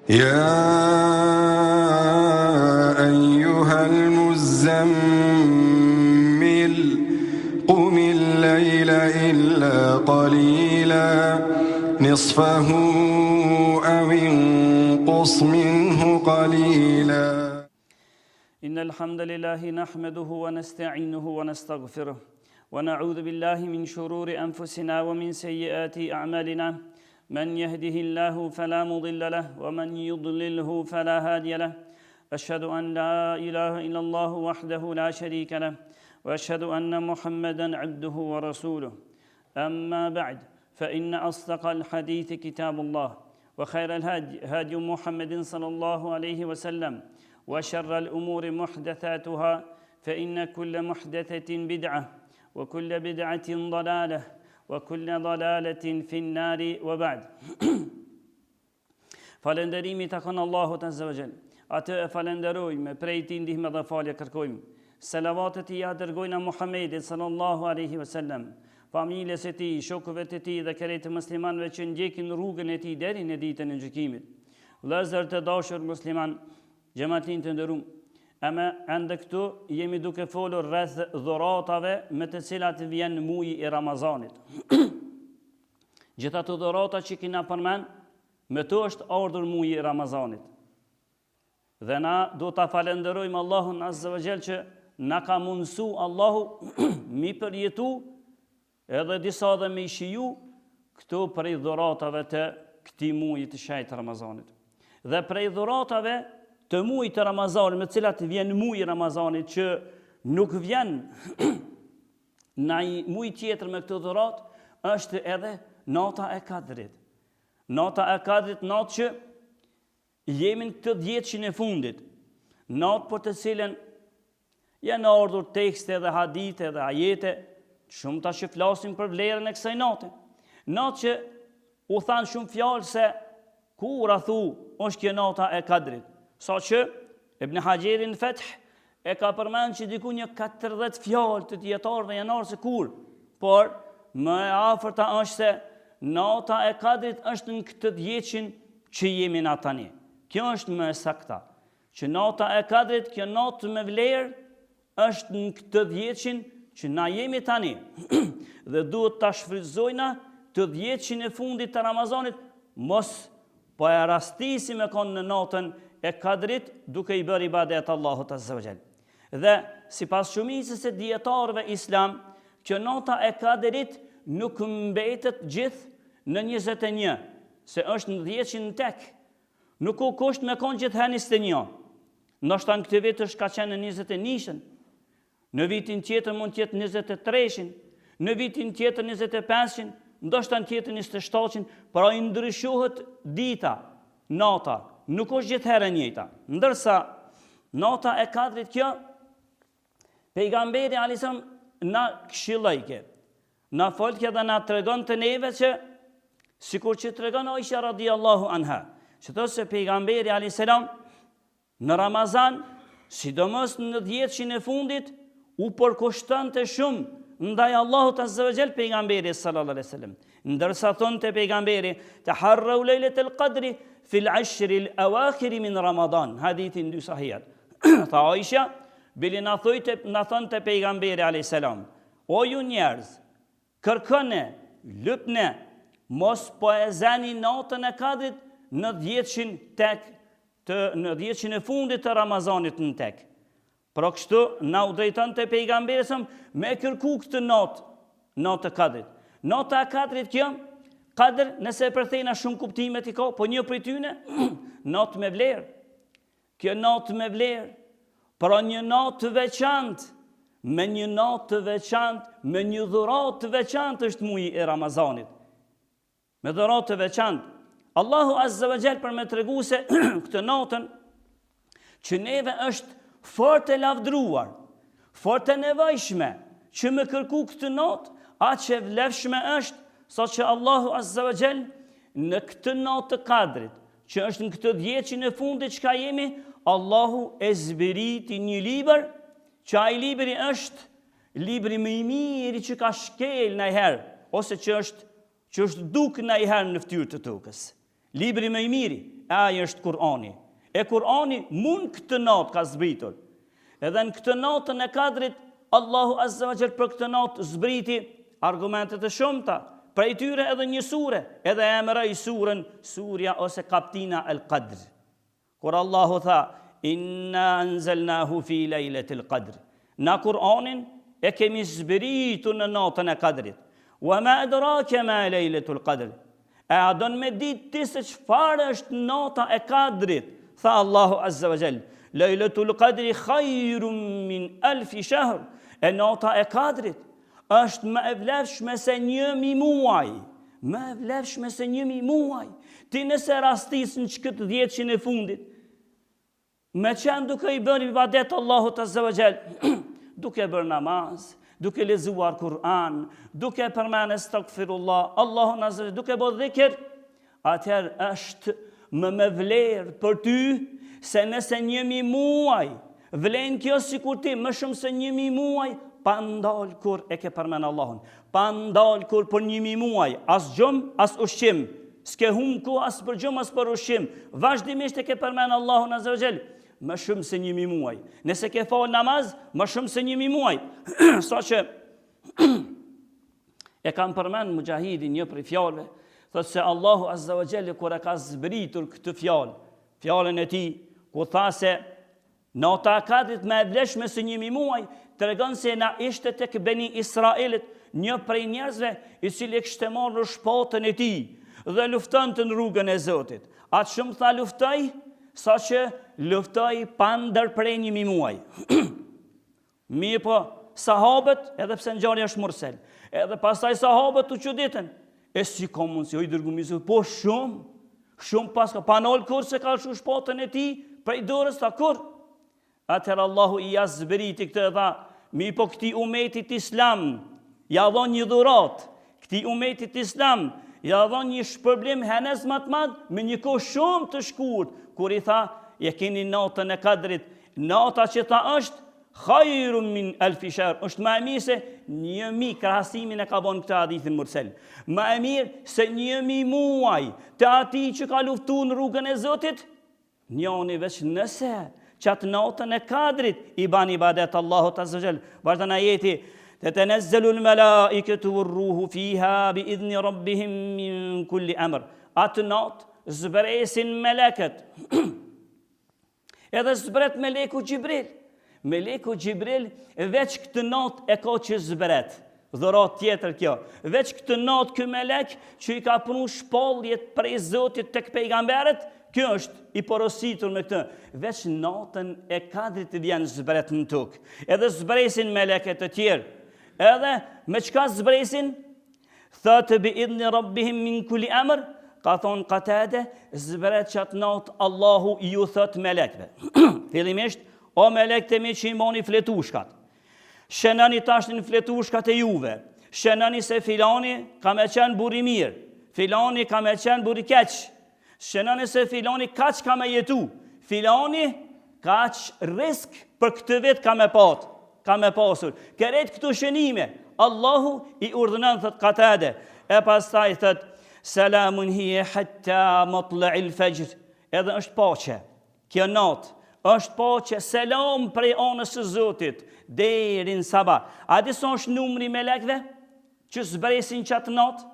يا أيها المزمل قم الليل إلا قليلا نصفه أو انقص منه قليلا إن الحمد لله نحمده ونستعينه ونستغفره ونعوذ بالله من شرور أنفسنا ومن سيئات أعمالنا من يهده الله فلا مضل له ومن يضلله فلا هادي له أشهد أن لا إله إلا الله وحده لا شريك له وأشهد أن محمدا عبده ورسوله أما بعد فإن أصدق الحديث كتاب الله وخير الهدي هدي محمد صلى الله عليه وسلم وشر الأمور محدثاتها فإن كل محدثة بدعة وكل بدعة ضلالة وكل ضلالة في النار وبعد Falënderimi takon Allahut Azza wa Jall. Atë e falenderojmë, prej tij ndihmë dhe falje kërkojmë. Selavatet i ja dërgojna Muhammedit sallallahu alaihi wasallam, familjes së tij, shokëve të tij dhe krejtë muslimanëve që ndjekin rrugën e tij deri në ditën e gjykimit. Vëllezër të dashur musliman, xhamatin të nderuar, ama ende këtu jemi duke folur rreth dhuratave me të cilat vjen muji i Ramazanit. Gjithë ato dhurata që kina përmend, me to është ardhur muji i Ramazanit. Dhe na do ta falenderojmë Allahun Azza wa Jall që na ka mundsu Allahu mi përjetu edhe disa dhe me shiju këto prej dhuratave të këtij muji të shejt Ramazanit. Dhe prej dhuratave të mujit të Ramazanit, me cilat vjen muji i Ramazanit, që nuk vjen në muj tjetër me këtë dhurat, është edhe nata e Kadrit. Nata e Kadrit, natë që jemi në këtë 10 e fundit, natë për të cilën janë ardhur tekste dhe hadithe dhe ajete, shumë ta që flasim për vlerën e kësaj nate. Natë që u thanë shumë fjalë se kur a thu është kjo nata e Kadrit. Sa që Ibn Hajeri në Feth e ka përmend që diku një 40 fjalë të dietarëve janë ardhur se kur, por më e afërta është se nata e Kadrit është në këtë 10 që jemi na tani. Kjo është më e sakta. Që nata e Kadrit, kjo natë me vlerë, është në këtë 10 që na jemi tani. Dhe duhet ta shfrytëzojna të 10 e fundit të Ramazanit, mos po e rastisim e konë në natën e Kadrit duke i bërë ibadet Allahut Azza wa Jall. Dhe sipas shumicës së dietarëve islam, që nota e Kadrit nuk mbetet gjithë në 21, se është në 10 tek. Nuk u kusht me konë gjithë herë 21. Ndoshta në këtë vit është ka qenë në 21-shën. Në vitin tjetër mund të jetë 23-shin, në vitin tjetër 25-shin, ndoshta në tjetër 27-shin, pra i ndryshohet dita, nata. Nuk është gjithë herë e njëjta. Ndërsa nota e Kadrit kjo, pejgamberi alisam na këshillojke, na folke dhe na tregon të neve që, sikur që tregon Aisha radiallahu anha, që thosë se pejgamberi alisam në Ramazan, sidomos në 10 e fundit, u përkushtonte shumë ndaj Allahut Azza wa Jall pejgamberi sallallahu alaihi wasallam. Ndërsa thonte pejgamberi, taharrau lejletul qadri fil 10 al-awakhir min Ramadan, hadithin 2 sahihat. Tha Aisha, bili na thonte pejgamberi alayhis salam, o ju njerëz, kërkone, lutne, mos po e zani natën e Kadrit në 10 tek, në 10 e fundit të Ramazanit në tek. Pra kështu na u drejtonte pejgamberi me kërku këtë natë të Kadrit. Nata e Kadrit kjo, Kadr, nëse e përthejna shumë kuptimet i ka, po një për tyne, natë me vlerë. Kjo natë me vlerë, pra një natë të veçantë, me një natë të veçantë, me një dhurat të veçantë është muji e Ramazanit. Me dhurat të veçantë. Allahu Azza wa Jall për me tregu se këtë natën, që neve është fort e lavdruar, fort e nevojshme, që me kërku këtë natë, atë që vlefshme është, sa që Allahu Azza wa Jall në këtë natë të Kadrit, që është në këtë 10 e fundit që ka jemi, Allahu e zbiriti një libër, që ai libri është libri më i miri që ka shkel ndajherë, ose që është duk ndajherë në fytyrë të tokës. Libri më i miri, ai është Kur'ani. E Kur'ani mund këtë natë ka zbritur. Edhe në këtë natën e Kadrit, Allahu Azza wa Jall për këtë natë zbriti argumentet e shumta. Prej tyre edhe një sure, edhe emëroi surën surja ose kaptina El Qadr. Kur Allahu tha, inna anzalnahu fi lejletil Qadr. Na Kur'anin e kemi zbritur në natën e Kadrit. Wa ma adraka ma lejletul Qadr. E a don me ditë ti se çfarë është nata e Kadrit? Tha Allahu Azza wa Jall, lejletul Qadri khayrun min alfi shahr. E nata e Kadrit është më e vlefshme se 1000 muaj. Më e vlefshme se 1000 muaj. Ti nëse rastis në këtë 10 e fundit, me qenë duke i bërë ibadet Allahut Azza wa Jall, duke bërë namaz, duke lexuar Kur'an, duke përmend astaghfirullah, Allahun Azza wa Jall, duke bërë dhikr, atëherë është më vlerë për ty se nëse 1000 muaj, vlen kjo sikur ti më shumë se 1000 muaj, pa ndal kur e ke përmend Allahun, pa ndal kur për 1000 muaj, as gjumë, as ushqim, s'ke hum ku as për gjumë, as për ushqim, vazhdimisht e ke përmend Allahun Azza wa Jall, më shumë se 1000 muaj. Nëse ke fal namaz, më shumë se 1000 muaj. Sa që e kam përmend Mujahidin një prej fjalëve, thotë se Allahu Azza wa Jall kur e ka zbritur këtë fjalën e tij, ku tha se nata e Kadrit më e vlefshme se 1000 muaj, tregon se na ishte tek Beni Israelit një prej njerëzve i cili kishte marrë shpatën e tij dhe luftonte në rrugën e Zotit. Atë shumë tha luftoj, sa që luftoj pa ndërprer 1000 muaj. Mirë po, sahabët, edhe pse ngjarja është mursel, edhe pastaj sahabët u çuditën. E si ka mundsi i dërgumisë, po shumë pas ka panol kur se ka shu shpatën e tij prej dorës ta kur. Atëherë Allahu i zbriti këtë dha, mi po këti umetit islam, ja dhon një dhurat, këti umetit islam, ja dhon një shpërblim henez më të madh me një kohë shumë të shkurt, kur i tha, je keni natën e Kadrit, nata që tha është khayrun min alfi shahr, është më e mirë se 1000, krahasimin e ka bën këtë hadithin mursel. Më e mirë se 1000 muaj të atij që ka luftuar në rrugën e Zotit, njëri veç nëse qatë natën e Kadrit i ban ibadet Allahut Azza wa Jall. Vazhdon ajeti, tetenezzalu al-malaikatu war-ruhu fiha bi idhni rabbihim min kulli amr. Atë natë zbresin meleket. Edhe zbret meleku Gjibril. Meleku Gjibril veç këtë natë e ka që zbret. Dhurat tjetër kjo. Veç këtë natë ky melek që i ka punu shpalljet prej Zotit tek pejgamberët, kjo është i porositur me këtë. Veç natën e Kadrit vjen zbret në tokë. Edhe zbresin meleket të tjerë. Edhe me çka zbresin? Thotë bi idhni rabbihim min kulli amr, ka thonë Katade, zbret qatë natë Allahu ju thot melekve. Fillimisht, o melek të mi që i moni fletushkat. Shenani tashin fletushkat e juve. Shenani se filani ka me qenë buri mirë. Filani ka me qenë buri keq. Shenani se filani kaq ka me jetu. Filani kaq risk për këtë vit ka me pasur. Keret këtu shenime. Allahu i urdhënon thot Katade. E pastaj thot selamun hiya hatta matla'il fajr. Edhe është paqe. Kjo natë është paqe, selam prej anës së Zotit deri në sabah. A di sa është numri melekëve që zbresin qatë natë?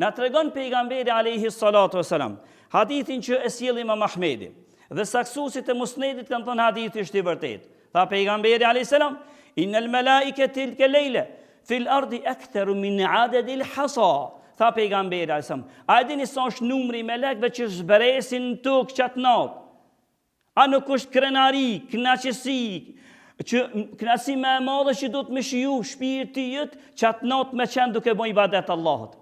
Na tregon pejgamberi alayhi salatu wasalam. Hadithin që e sjell Imam Ahmedi dhe saksuesit e Musnedit kanë thënë hadithi është i vërtetë. Tha pejgamberi alayhi salam, innal malaikata tilka lejla fil ardi aktharu min adadil hasa. Tha pejgamberi alayhi salam, a dini sa është numri melekëve që zbresin në tokë qatë natë? A nuk është krenari, knaqësi, që knaqësi me e madhe që do të më shiju shpirti jëtë qatë natë me qenë duke bën ibadet Allahut.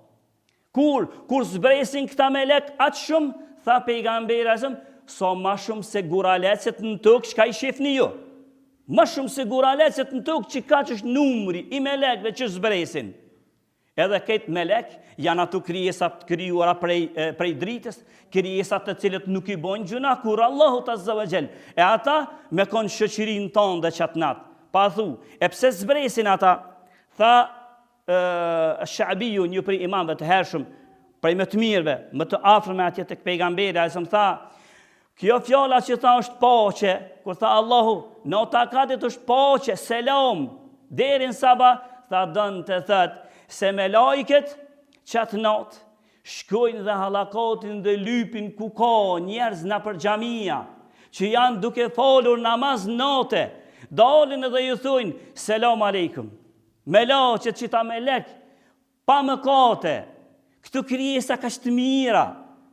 Kur zbresin këta melek atë shumë, tha pejgamberi asëm, sa ma shumë se guralecet në tokë që ka i shifni ju. Ma shumë se guralecet në tokë që ka që është numri i melekve që zbresin. Edhe këtë melek janë ato krijesat krijuara prej dritës, krijesat të cilët nuk i bojnë gjuna kur Allahut Azza wa Jall. E ata me konë shoqërinë tonë dhe qatë natë. Pa thu, e pse zbresin ata? Tha Sha'biju, një prej imamëve të hershëm, prej më të mirëve, më të afërme atje tek pejgamberi, ai më tha, kjo fjala që tha është paqe, kur tha Allahu, në takatit është paqe, selam, deri në sabah, tha dënë të thëtë, se me lajket, qatë natë, shkojnë dhe hallakatin dhe lypin ku ka njerëz në për xhamia, që janë duke folur namaz natë, dalin edhe ju thujnë, selam aleikum, me laqet që ta me lek, pa mëkate, këtu krijesa ka të mira,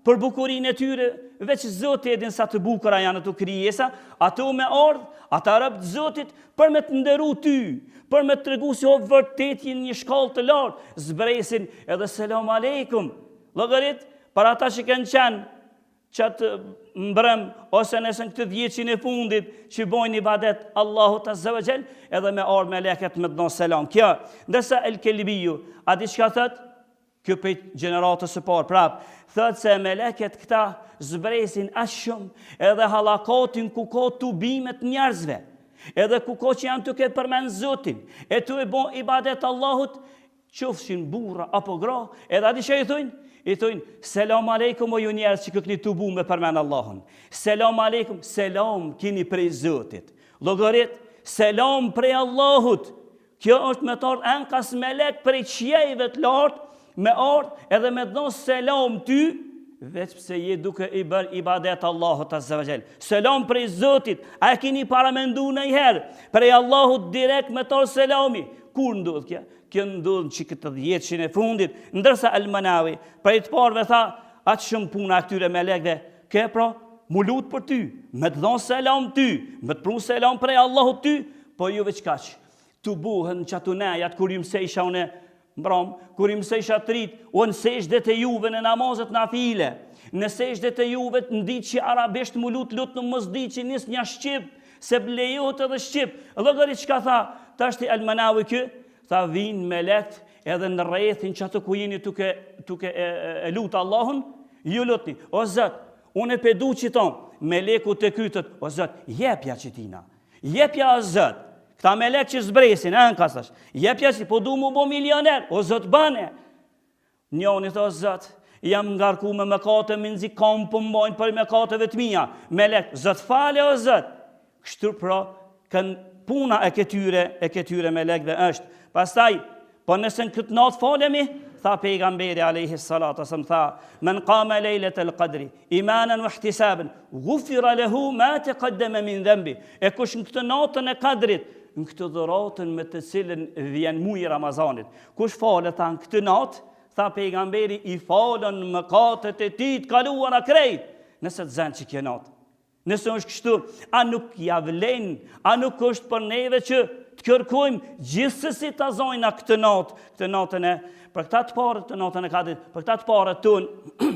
për bukurinë e tyre, veç Zoti e din sa të bukura janë ato krijesa, ato me ardh, ata rob të Zotit për me të nderu ty, për me të tregu se o vërtet jeni një shkallë të lartë, zbresin edhe selam aleikum. Llogarit për ata që kanë qenë qatë mbrëm ose nëse në këtë 10 e fundit që bojnë ibadet Allahut Azza wa Jall, edhe me ardh meleket me dhënë selam. Kjo, ndërsa El Kelbiu, a di çka thot? Kjo për gjeneratës së parë prap, thot se meleket këta zbresin aq shumë edhe hallakatin ku ka tubimet njerëzve, edhe ku ka që janë duke përmend Zotin, e tu e bon ibadet Allahut, qofshin burra apo gra, edhe a di çka i thojnë? I thojnë, selam aleikum o ju njerëz që këni tubu me përmend Allahun. Selam aleikum, selam kini prej Zotit. Llogarit, selam prej Allahut. Kjo është me të ardhë ankas melek prej qiejve të lartë, me ardhë edhe me dhënë selam ty, veç pse je duke i bërë ibadet Allahut Azza wa Jall. Selam prej Zotit, a kini paramendu ndonjëherë prej Allahut direkt me të ardhë selami. Kur ndodh kjo? Kjo ndodh që këtë 10 e fundit, ndërsa Al-Manawi, prej të parëve tha, atë shumë puna këtyre melekve, ke pra, mu lut për ty, me të dhënë selam ty, me të pru selam prej Allahut ty, po ju veç kaq. Tu buhen që atu nejat, kur ju mësejsha une mbram, kur ju mësejsha trit, o në sejshdet e juve në namazet na file, në sejshdet e juve të ndi që arabisht mu lut në mëzdi që nis një shqip, se blejot edhe shqip. Llogarit çka tha, tashti Al-Manawi kë, tha vinë me let edhe në rrethin që atë ku jeni tuke e lutë Allahun, ju lutni, o Zot, unë e pedu që tonë, me leku të kytët, o Zot, jepja që tina, jepja o Zot, këta me lek që zbresin, në kasash, jepja që po du mu bo milioner, o Zot bane, njoni thë o Zot, jam ngarku me mëkate, minzi kam pëmbojnë për mëkateve të mija, me lek, Zot fale o Zot, kështu pra, puna e këtyre me lekve është. Pastaj, po nëse në këtë natë falemi, tha pejgamberi alayhi salatu wasallam, tha, men qama lejletel qadri, imanan wa ihtisaban, ghufira lahu ma taqaddama min dhanbi. E kush në këtë natën e kadrit, në këtë dhuratën me të cilën vjen muji Ramazanit, kush falet në këtë natë, tha pejgamberi, i falën mëkatet e tij të kaluara krejt, nëse të zënë që kjo natë. Nëse është kështu, a nuk ja vlen, a nuk është për neve që të kërkojmë gjithsesi ta zojna këtë natën e, për këta të parë të natën e kadrit, për këta të parë tonë,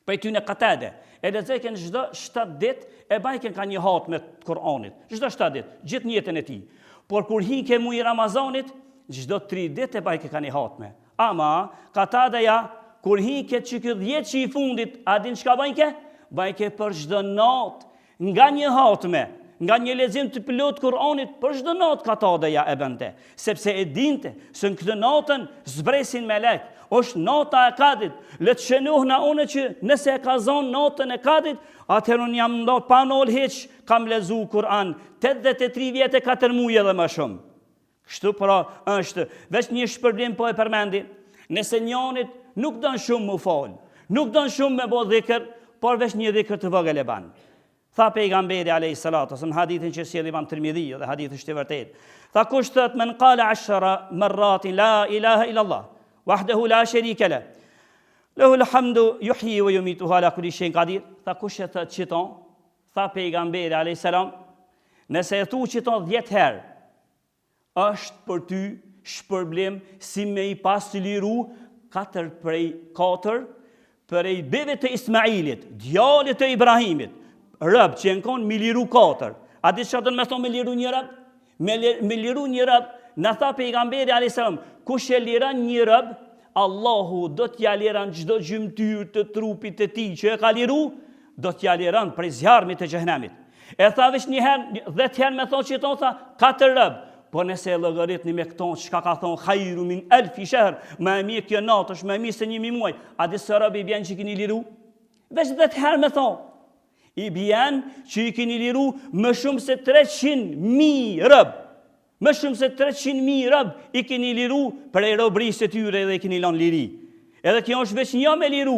për ty në katede, e lexojnë çdo 7 ditë e bajken ka një hatme të Kur'anit, çdo 7 ditë, gjithë jetën e tij. Por kur hike muji Ramazanit, çdo 3 ditë e bajken ka një hatme. Ama katadeja kur hike që ky 10 që i fundit, a din çka bajke? Bajke për çdo natë, nga një hatme, nga një lexim të plot Kur'anit, për çdo natë katadeja e bënte, sepse e dinte se në këtë natën zbresin melek, është nata e kadrit. Le të shënohna unë që nëse e ka zonë natën e kadrit, atëherë unë jam ndo pa nol hiç, kam lezu Kur'an 83 vjet e 4 muaj edhe më shumë. Kështu pra është, veç një shpërblim po e përmendi, nëse njonit nuk don shumë më fal, nuk don shumë me bë dhikr, por veç një dhikr të vogël e ban. Tha pejgamberi alayhi salatu wasallam, hadithin që sjell Imam Tirmidhi dhe hadithi është i vërtetë. Tha kush thot men qala 10 marratin la ilaha illa Allah wahdahu la sharika la lahu alhamdu yuhyi wa yumitu ala kulli shay'in qadir. Tha kush e thot qiton, tha pejgamberi alayhi salam, nëse e thu qiton 10 herë, është për ty shpërblim si me i pas të liru 4 prej 4 prej beve të Ismailit, djalit të Ibrahimit, rëb që në konë me liru 4. A di që do të me thonë me liru një rëb? Me liru një rëb, në tha pejgamberi a.s. Kush e liran një rëb, Allahu do t'ja liran çdo gjymtyr të trupit të tij që e ka liru, do t'ja liran prej zjarmit të xhenemit. E tha veç një herë, 10 herë me thonë që tonë tha 4 rëb. Po nëse e llogaritni me këto, çka ka thonë khairu min alfi shahr, më e mirë kjo natë është më e mirë se 1000 muaj. A di se robi bjen që keni liru? Veç 10 herë më thonë. I bjen që i keni liru më shumë se 300.000 rob. Më shumë se 300.000 rob i keni liru për e robrisë të tyre dhe i keni lënë liri. Edhe kjo është veç një me liru,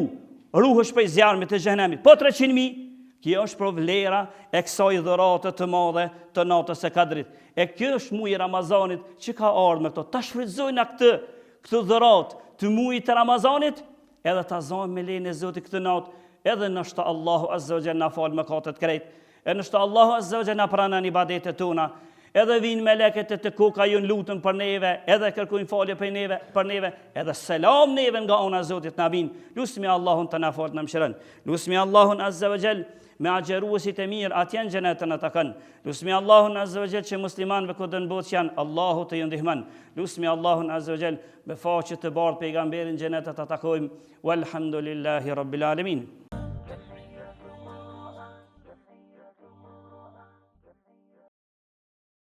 ruhesh prej zjarmit të xhenemit. Po 300.000, kjo është për vlera e kësaj dhurate të madhe të natës së Kadrit. E kjo është muji i Ramazanit që ka ardhur me këto. Ta shfrytëzojna këtë dhuratë të mujit të Ramazanit, edhe ta zojmë me lejen e Zotit këtë natë, edhe nështë Allahu Azza wa Jalla na fal mëkatet krejt, edhe nështë Allahu Azza wa Jalla na pranon ibadetet tona. Edhe vinë meleket e të koka ju në lutën për neve, edhe kërkujnë falje për neve, edhe selam neve nga ona Zotit na vinë. Lusmi Allahun të na falë në mëshirën. Lusmi Allahun Azza wa Jall me agjeruesit e mirë atjen gjenetën e të kënë. Lusmi Allahun Azza wa Jall që muslimanve këtë në botë që janë, Allahu të ju ndihmën. Lusmi Allahun Azza wa Jall me faqe të bardhë pejgamberin gjenetet të takojmë. Walhamdulillahi Rabbil Alamin.